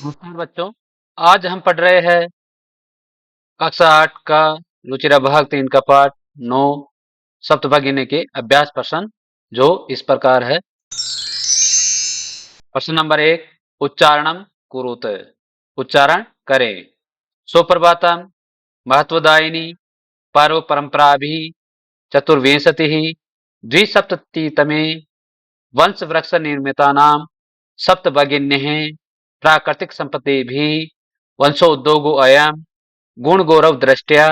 नमस्कार बच्चों। आज हम पढ़ रहे हैं कक्षा 8 का रुचिरा भाग 3 का पाठ 9 सप्तभगिनी के अभ्यास प्रश्न जो इस प्रकार है। प्रश्न नंबर 1, उच्चारणम कुरुत, उच्चारण करें। सुप्रभातम महत्वदायिनी पर्व परंपराभिः चतुर्विंशतिः द्विसप्ततितमे वंश वृक्ष निर्मितानां सप्तभगिन्यः प्राकृतिक संपत्तिभिः वंशोद्योगो अयम् गुण गौरव दृष्टया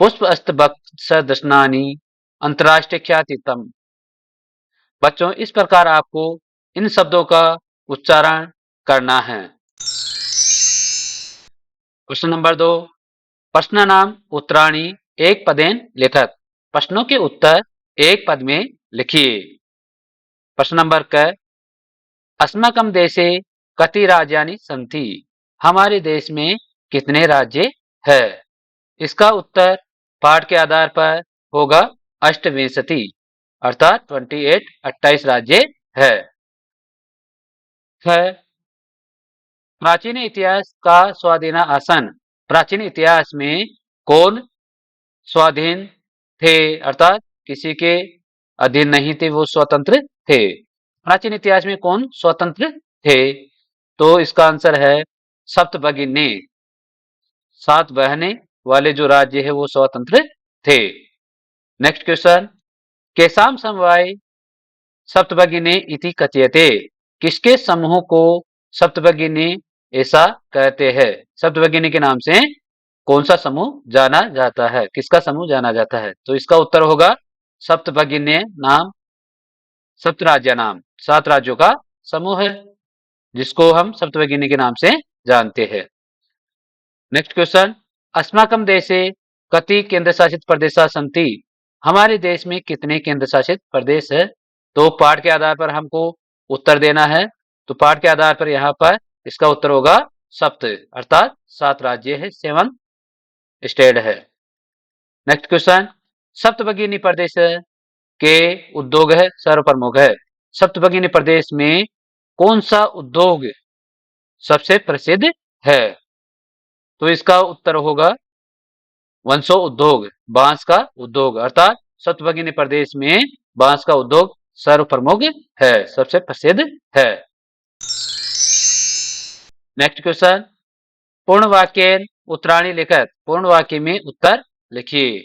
पुष्प अस्तबक्सदर्शनानि अंतर्राष्ट्रीय ख्यातितम। बच्चों, इस प्रकार आपको इन शब्दों का उच्चारण करना है। प्रश्न नंबर 2, प्रश्न नाम उत्तराणी एक पदेन लिखत, प्रश्नों के उत्तर एक पद में लिखिए। प्रश्न नंबर क, अस्माकं देशे कति राज्यानि सन्ति, हमारे देश में कितने राज्य है। इसका उत्तर पाठ के आधार पर होगा अष्टविंशति, अर्थात 28, 28 राज्य है। प्राचीन इतिहास का स्वाधीन आसन, प्राचीन इतिहास में कौन स्वाधीन थे, अर्थात किसी के अधीन नहीं थे, वो स्वतंत्र थे। प्राचीन इतिहास में कौन स्वतंत्र थे, तो इसका आंसर है सप्तभगिनी, 7 बहने वाले जो राज्य है वो स्वतंत्र थे। नेक्स्ट क्वेश्चन, केसाम समवाय सप्तभगिनी इति कथ्यते, किसके समूह को सप्तभगिनी ऐसा कहते हैं। सप्तभगिनी के नाम से कौन सा समूह जाना जाता है, किसका समूह जाना जाता है, तो इसका उत्तर होगा सप्तभगिनी नाम सप्तराज्य नाम, 7 राज्यों का समूह है जिसको हम सप्तभगिनी के नाम से जानते हैं। नेक्स्ट क्वेश्चन, अस्माकं देशे कति केंद्र शासित प्रदेश सन्ति, हमारे देश में कितने केंद्र शासित प्रदेश है। तो पाठ के आधार पर हमको उत्तर देना है, तो पाठ के आधार पर यहाँ पर इसका उत्तर होगा सप्त, अर्थात 7 राज्य है, 7 स्टेट है। नेक्स्ट क्वेश्चन, सप्तभगिनी प्रदेश के उद्योग है सर्वप्रमुख है, सप्तभगिनी प्रदेश में कौन सा उद्योग सबसे प्रसिद्ध है, तो इसका उत्तर होगा वंशो उद्योग, बांस का उद्योग, अर्थात सप्तभगिनी प्रदेश में बांस का उद्योग सर्वप्रमुख है, सबसे प्रसिद्ध है। नेक्स्ट क्वेश्चन, पूर्ण वाक्य उत्तराणी लिखत, पूर्ण वाक्य में उत्तर लिखिए।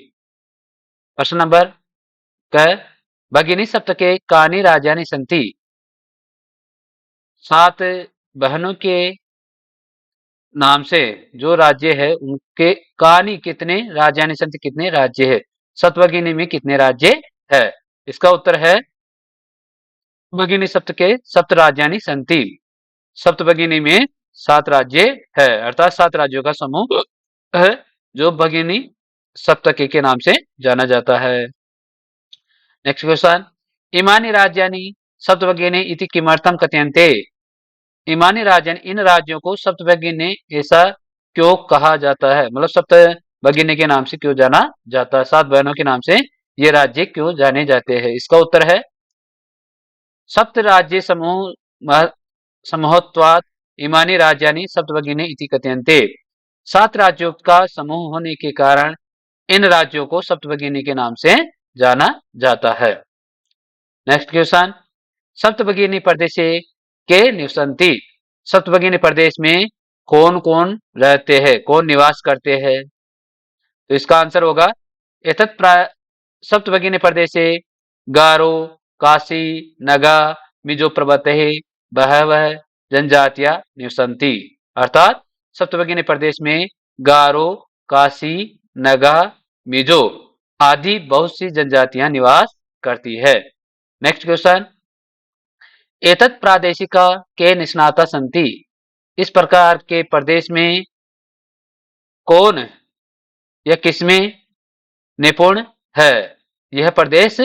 प्रश्न नंबर क, भगिनी सप्तके कानि राज्यानि सन्ति, 7 बहनों के नाम से जो राज्य है उनके कानी कितने राज्यानि सन्ति, कितने राज्य है, सप्तभगिनी में कितने राज्य है। इसका उत्तर है भगिनी सप्तके सप्त राज्यानि सन्ति, सप्तभगिनी में 7 राज्य है, अर्थात 7 राज्यों का समूह है जो भगिनी सप्तके के नाम से जाना जाता है। नेक्स्ट क्वेश्चन, इमानी राज्यानि सप्तभगिनी इति किमर्थम कथ्यन्ते, इमानी राज्य, इन राज्यों को सप्तभगिनी ऐसा क्यों कहा जाता है, मतलब सप्तभगिनी के नाम से क्यों जाना जाता है, 7 बहनों के नाम से ये राज्य क्यों जाने जाते हैं। इसका उत्तर है सप्त राज्य समूहत्वात् इमानी राज्यानि सप्तभगिनी इति कथ्यन्ते, 7 राज्यों का समूह होने के कारण इन राज्यों को सप्तभगिनी के नाम से जाना जाता है। नेक्स्ट क्वेश्चन, सप्तभगिनी प्रदेश के निवसन्ति, सप्तभगिनी प्रदेश में कौन कौन रहते हैं, कौन निवास करते हैं, तो इसका आंसर होगा एतत् सप्तभगिनी प्रदेशे गारो काशी नगा मिजो प्रभृतयः बहवः जनजातियां निवसन्ति, अर्थात सप्तभगिनी प्रदेश में गारो काशी नगा मिजो आदि बहुत सी जनजातियां निवास करती है। नेक्स्ट क्वेश्चन, एतत् प्रादेशिका के निष्णाता सन्ति, इस प्रकार के प्रदेश में कौन या किसमें निपुण है, यह प्रदेश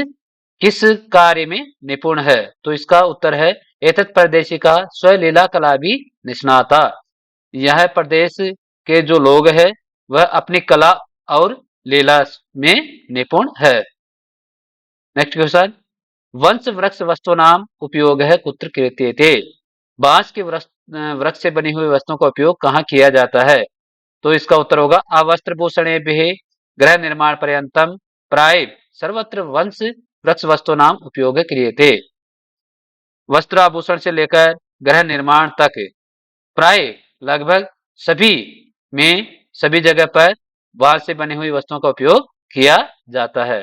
किस कार्य में निपुण है, तो इसका उत्तर है एतत् प्रदेशिका स्वलीला कला भी निष्णाता, यह प्रदेश के जो लोग हैं वह अपनी कला और लीला में निपुण है। नेक्स्ट क्वेश्चन, वंश वृक्ष वस्तु नाम उपयोग है कुत्र क्रियते, बांस के वृक्ष से बनी हुई वस्तुओं का उपयोग कहाँ किया जाता है? तो इसका उत्तर होगा अवस्त्रभूषणेभिः गृह निर्माण पर्यंतम प्राय सर्वत्र वंश वृक्ष वस्तूनाम उपयोग क्रियते। वस्त्र आभूषण से लेकर गृह निर्माण तक प्राय लगभग सभी में सभी जगह पर बांस से बनी हुई वस्तुओं का उपयोग किया जाता है।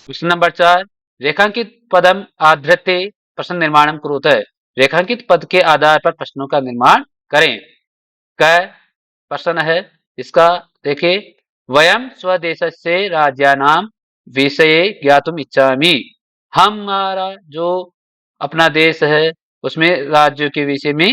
प्रश्न नंबर 4, रेखांकित पदम आधृत्य प्रश्न निर्माणम कुरुत। रेखांकित पद के आधार पर प्रश्नों का निर्माण करें। क प्रश्न है इसका, देखिए, वयम स्वदेशस्य राज्यानाम विषये ज्ञातुम इच्छामि। हमारा जो अपना देश है उसमें राज्यों के विषय में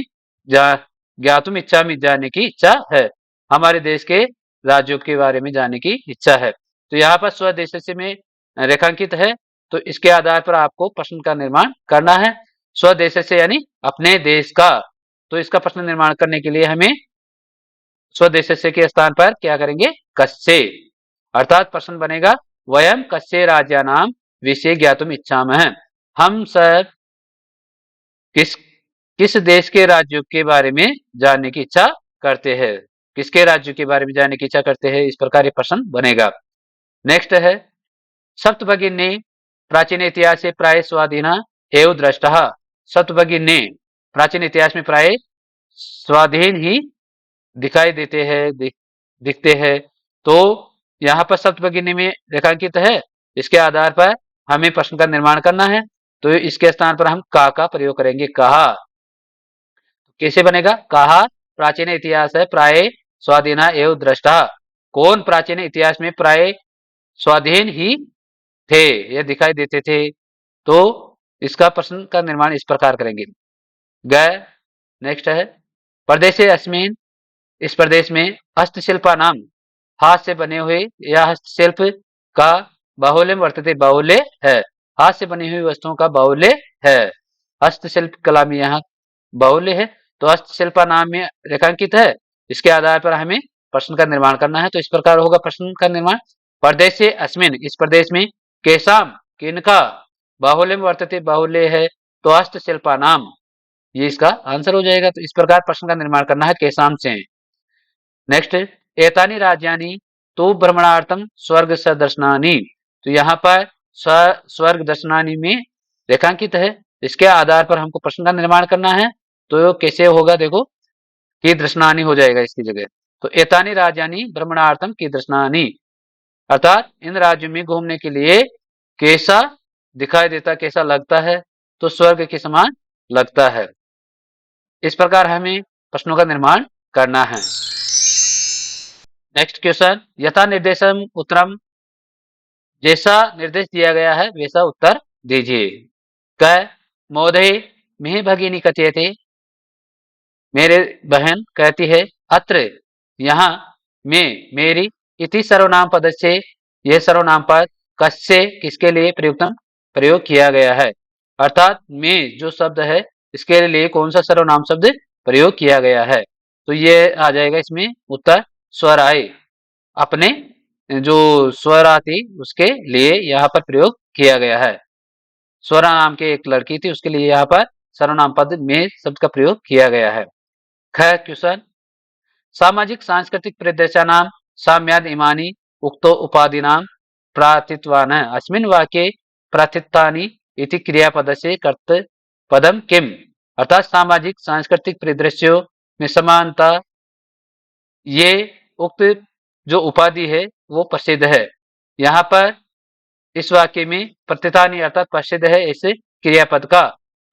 ज्ञातुम इच्छामि जानने की इच्छा है। हमारे देश के राज्यों के बारे में जानने की इच्छा है। तो यहाँ पर स्वदेशस्य में रेखांकित है, तो इसके आधार पर आपको प्रश्न का निर्माण करना है। स्वदेशस्य यानी अपने देश का, तो इसका प्रश्न निर्माण करने के लिए हमें स्वदेशस्य के स्थान पर क्या करेंगे, कस्य, अर्थात प्रश्न बनेगा वयम कस्य राज्यानाम विषये ज्ञातुम इच्छामः। हम सब किस देश के राज्यों के बारे में जानने की इच्छा करते हैं, किसके राज्यों के बारे में जानने की इच्छा करते हैं, इस प्रकार ये प्रश्न बनेगा। नेक्स्ट है सप्तभगिनी प्राचीन इतिहास से प्राय स्वाधीन एवं दृष्टः। सप्तभगिनी प्राचीन इतिहास में प्राय स्वाधीन ही दिखाई देते हैं, दिखते हैं। तो यहाँ पर सप्तभगिनी में रेखांकित है, इसके आधार पर हमें प्रश्न का निर्माण करना है। तो इसके स्थान पर हम का प्रयोग करेंगे, कहा। कैसे बनेगा, कहा प्राचीन इतिहास है प्राय स्वाधीन एवं दृष्टा। कौन प्राचीन इतिहास में प्राय स्वाधीन ही थे, ये दिखाई देते थे। तो इसका प्रश्न का निर्माण इस प्रकार करेंगे। नेक्स्ट है प्रदेशे अस्मिन्, इस प्रदेश में हस्तशिल्पा नाम, हाथ से बने हुए या हस्तशिल्प का बाहुल्य वर्तते, बाहुल्य है। हाथ से बनी हुई वस्तुओं का बाहुल्य है, हस्तशिल्प कला में यहाँ बाहुल्य है। तो हस्तशिल्पा नाम में रेखांकित है, इसके आधार पर हमें प्रश्न का निर्माण करना है। तो इस प्रकार होगा प्रश्न का निर्माण, प्रदेशे अस्मिन्, इस प्रदेश में केसाम, किनका बाहुल्य वर्तते, बाहुल्य है। तो हस्तशिल्पा नाम, ये इसका आंसर हो जाएगा। तो इस प्रकार प्रश्न का निर्माण करना है केसाम से। नेक्स्ट, एतानी राज्यानि तो भ्रमणार्थम स्वर्ग सदर्शनानि। तो यहाँ पर स्वर्ग दर्शनानि में रेखांकित है, इसके आधार पर हमको प्रश्न का निर्माण करना है। तो कैसे होगा, देखो, कीदृशनानि हो जाएगा इसकी जगह। तो एतानी राज्यानि भ्रमणार्थम कीदृशनानि, अर्थात इन राज्यों में घूमने के लिए कैसा दिखाई देता, कैसा लगता है, तो स्वर्ग के समान लगता है। इस प्रकार हमें प्रश्नों का निर्माण करना है। नेक्स्ट क्वेश्चन, यथा निर्देशम उत्तरम, जैसा निर्देश दिया गया है वैसा उत्तर दीजिए। क मोदे मिहि भगिनी कथयते, मेरे बहन कहती है, अत्र यहाँ में मेरी इति सर्वनाम पद से, यह सर्वनाम पद कस्य किसके लिए प्रयुक्तम प्रयोग किया गया है, अर्थात में जो शब्द है इसके लिए कौन सा सर्वनाम शब्द प्रयोग किया गया है। तो ये आ जाएगा इसमें उत्तर स्वर आए, अपने जो स्वर आती उसके लिए यहाँ पर प्रयोग किया गया है। स्वरा नाम की एक लड़की थी, उसके लिए यहाँ पर सर्वनाम पद में शब्द का प्रयोग किया गया है। ख क्वेश्चन, सामाजिक सांस्कृतिक परिदृश्यानां साम्याद इमानि उक्तो उपाधिनां प्रातित्वान अस्मिन् वाक्ये प्रातित्वानि इति क्रियापदस्य कर्तृपदम किम, अर्थात सामाजिक सांस्कृतिक परिदृश्यों में समानता, ये उक्त जो उपाधि है वो प्रसिद्ध है। यहाँ पर इस वाक्य में प्रतितानी अर्थात प्रसिद्ध है, इस क्रियापद का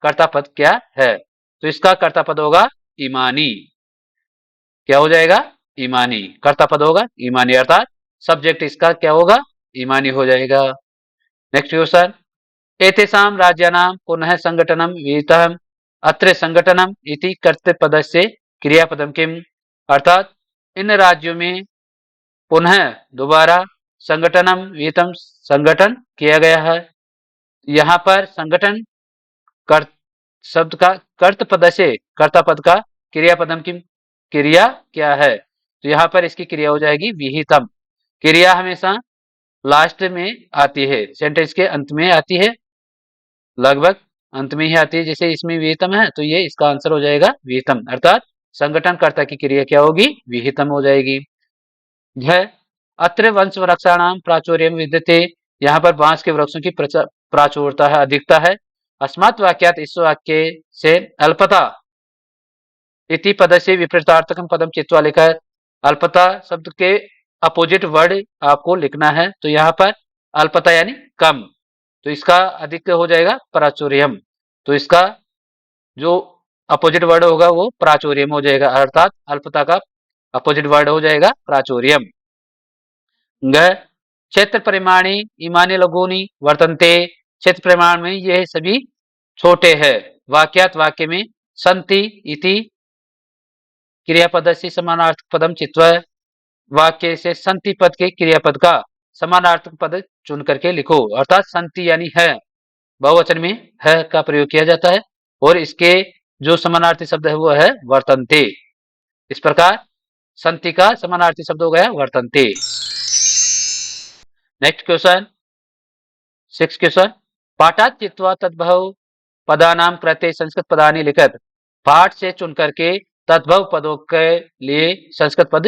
कर्तापद क्या है, तो इसका कर्तापद होगा ईमानी। क्या हो जाएगा, ईमानी। कर्तापद होगा ईमानी, अर्थात सब्जेक्ट इसका क्या होगा, ईमानी हो जाएगा। नेक्स्ट क्वेश्चन, एतेषां राज्यानां पुनः संगठनम विहितम् अत्र संगठनम इति कर्तृपदस्य क्रियापदम किम, अर्थात इन राज्यों में पुनः दोबारा संगठनम विहितम संगठन किया गया है। यहाँ पर संगठन कर्त शब्द का कर्तपद से कर्तापद का क्रियापदम की क्रिया क्या है, तो यहाँ पर इसकी क्रिया हो जाएगी विहितम। क्रिया हमेशा लास्ट में आती है, सेंटेंस के अंत में आती है लगभग अंत में ही आती है, जैसे इसमें विहितम है तो ये इसका आंसर हो जाएगा विहितम, अर्थात संगठनकर्ता की क्रिया क्या होगी, विहितम हो जाएगी। यह अत्र वंश वृक्षाणाम प्राचुर्यम विद्यते, यहाँ पर बांस के वृक्षों की प्राचुर्यता है, अधिकता है। अस्मात् वाक्यात, इस वाक्य से अल्पता इति पद से विपरीतार्थकम पदम चित्वा लिखा है। अल्पता शब्द के अपोजिट वर्ड आपको लिखना है, तो यहाँ पर अल्पता यानी कम, तो इसका अधिक हो जाएगा प्राचुर्यम, तो इसका जो अपोजिट वर्ड होगा वो प्राचुर्यम हो जाएगा, अर्थात अल्पता का अपोजिट वर्ड हो जाएगा प्राचुर्यम। क्षेत्र परिमाणी इमानी लघुनी वर्तन्ते, क्षेत्र परिमाण में ये सभी छोटे हैं। वाक्यात, वाक्य में संति इति क्रियापद से समानार्थक पदम चित्वा, वाक्य से संति पद के क्रियापद का समानार्थक पद चुन करके लिखो, अर्थात संति यानी है, बहुवचन में है का प्रयोग किया जाता है और इसके जो समानार्थी शब्द है वो है वर्तन्ते। इस प्रकार संति का समानार्थी शब्द हो गया वर्तन्ते। नेक्स्ट क्वेश्चन, 6 क्वेश्चन, पाठात चित्वा तद्भव पदानाम प्रत्यय संस्कृत पदानि लिखत, पाठ से चुन करके तद्भव पदों के लिए संस्कृत पद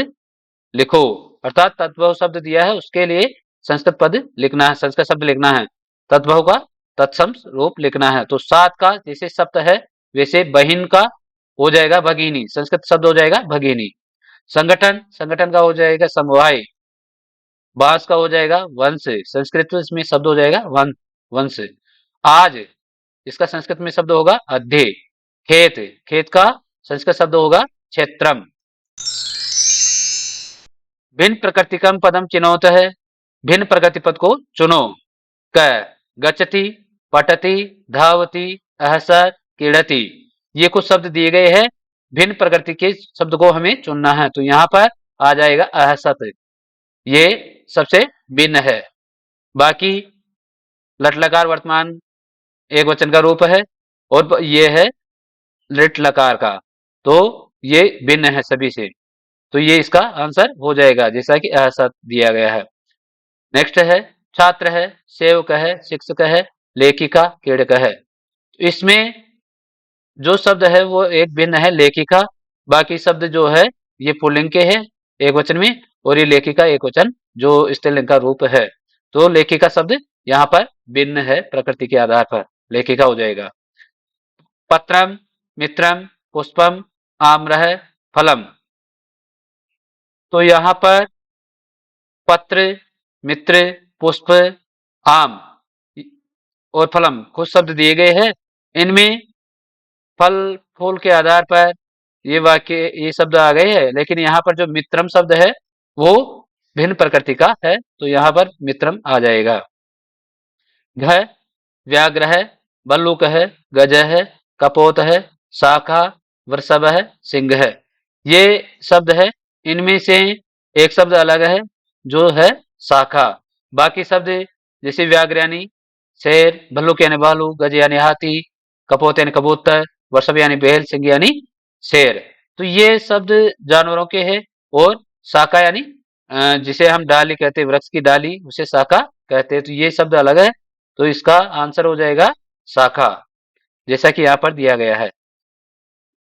लिखो, अर्थात तद्भव शब्द दिया है उसके लिए संस्कृत पद लिखना है, संस्कृत शब्द लिखना है, तद्भव का तत्सम रूप लिखना है। तो सात का जैसे शब्द है वैसे बहिन का हो जाएगा भगिनी, संस्कृत शब्द हो जाएगा भगिनी। संगठन, संगठन का हो जाएगा समवाय। बांस का हो जाएगा वंश, संस्कृत में शब्द हो जाएगा वंश। आज, इसका संस्कृत में शब्द होगा अध्ये। खेत, खेत का संस्कृत शब्द होगा क्षेत्रम। भिन्न प्रकृतिकम पदम चिनोत है, भिन्न प्रकृति पद को चुनो। क गच्छति, पठति, धावति, अहसर, क्रीडति, ये कुछ शब्द दिए गए हैं, भिन्न प्रकृति के शब्द को हमें चुनना है, तो यहाँ पर आ जाएगा अहसत, ये सबसे भिन्न है। बाकी लट लकार वर्तमान एक वचन का रूप है और ये है लिट लकार का, तो ये भिन्न है सभी से, तो ये इसका आंसर हो जाएगा जैसा कि असत दिया गया है। नेक्स्ट है छात्र है, सेवक है, शिक्षक है, लेखिका, क्रीड़क है। इसमें जो शब्द है वो एक भिन्न है लेखिका, बाकी शब्द जो है ये पुल्लिंग के है एक वचन में, और ये लेखिका एक वचन जो स्त्रीलिंग का रूप है, तो लेखिका शब्द यहाँ पर भिन्न है प्रकृति के आधार पर, लेखिका हो जाएगा। पत्रम, मित्रम, पुष्पम, आम्रह, फलम, तो यहाँ पर पत्र, मित्र, पुष्प, आम और फलम कुछ शब्द दिए गए हैं, इनमें फल फूल के आधार पर ये वाक्य ये शब्द आ गए हैं, लेकिन यहाँ पर जो मित्रम शब्द है वो भिन्न प्रकृति का है, तो यहाँ पर मित्रम आ जाएगा। घ व्याघ्र है, बल्लूक है, गज है, कपोत है, शाखा, वृषभ है, सिंह है, ये शब्द है, इनमें से एक शब्द अलग है जो है शाखा, बाकी शब्द जैसे व्याघ्र यानी शेर, भल्लुक यानी भालू, गज यानी हाथी, कपोत यानी कबूतर, वृषभ यानी बैल, सिंह यानी शेर, तो ये शब्द जानवरों के हैं। और शाखा यानी जिसे हम डाली कहते हैं, वृक्ष की डाली उसे शाखा कहते हैं, तो ये शब्द अलग है, तो इसका आंसर हो जाएगा शाखा, जैसा कि यहाँ पर दिया गया है।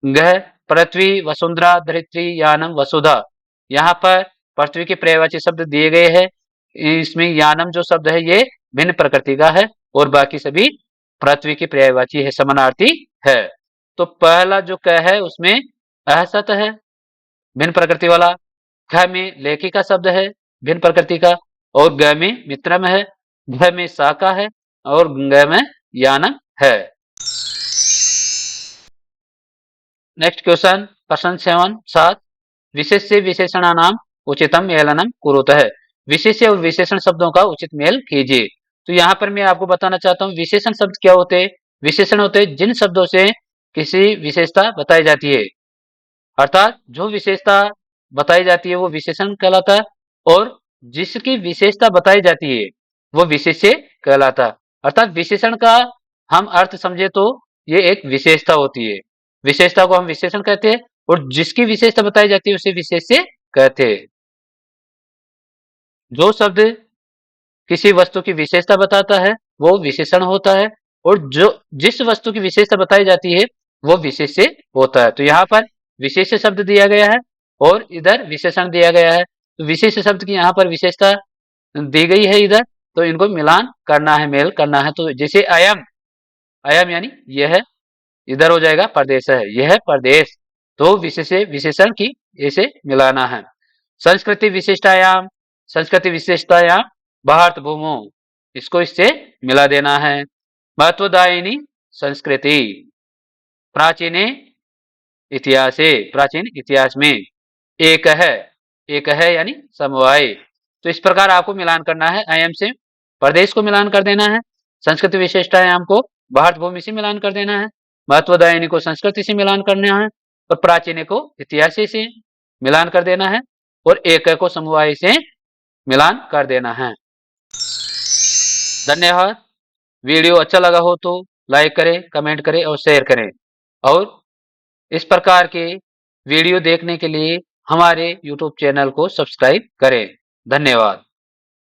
गह पृथ्वी, वसुंधरा, धरित्री, यानम, वसुधा, यहाँ पर पृथ्वी के पर्यायवाची शब्द दिए गए हैं, इसमें यानम जो शब्द है ये भिन्न प्रकृति का है और बाकी सभी पृथ्वी के पर्यायवाची है, समानार्थी है। तो पहला जो क है उसमें असत है भिन्न प्रकृति वाला, ख में लेखिका शब्द है भिन्न प्रकृति का, और ग में मित्रम है, घ में शाखा है और ग में यानम है। नेक्स्ट क्वेश्चन, प्रश्न 7, विशेष्य विशेषणानाम उचितम मेलनम कुरुतः, विशेष्य और विशेषण शब्दों का उचित मेल कीजिए। तो यहाँ पर मैं आपको बताना चाहता हूँ विशेषण शब्द क्या होते हैं। विशेषण होते हैं जिन शब्दों से किसी विशेषता बताई जाती है, अर्थात जो विशेषता बताई जाती है वो विशेषण कहलाता है, और जिसकी विशेषता बताई जाती है वो विशेष्य कहलाता है। अर्थात विशेषण का हम अर्थ समझे तो ये एक विशेषता होती है, विशेषता को हम विशेषण कहते हैं, और जिसकी विशेषता बताई जाती है उसे विशेष्य कहते हैं। जो शब्द किसी वस्तु की विशेषता बताता है वो विशेषण होता है, और जो जिस वस्तु की विशेषता बताई जाती है वो विशेष्य होता है। तो यहाँ पर विशेष्य शब्द दिया गया है और इधर विशेषण दिया गया है। तो विशेष शब्द की यहाँ पर विशेषता दी गई है इधर, तो इनको मिलान करना है, मेल करना है। तो जैसे अयम, अयम यानी यह, इधर हो जाएगा प्रदेश है, यह प्रदेश। तो विशेषण की ऐसे मिलाना है। संस्कृति विशिष्टायाम, संस्कृति विशेषतायाम भारत भूमो, इसको इससे मिला देना है। महत्वदायिनी संस्कृति प्राचीने इतिहासे, प्राचीन इतिहास में एक है, एक है यानी समवाय। तो इस प्रकार आपको मिलान करना है। अयम से प्रदेश को मिलान कर देना है, संस्कृति विशेषतायाम को भारत भूमि से मिलान कर देना है, महत्वदायिनी को संस्कृति से मिलान करना है और प्राचीन को इतिहास से मिलान कर देना है और एक को समवाय से मिलान कर देना है। धन्यवाद। वीडियो अच्छा लगा हो तो लाइक करें, कमेंट करें और शेयर करें। और इस प्रकार के वीडियो देखने के लिए हमारे YouTube चैनल को सब्सक्राइब करें। धन्यवाद।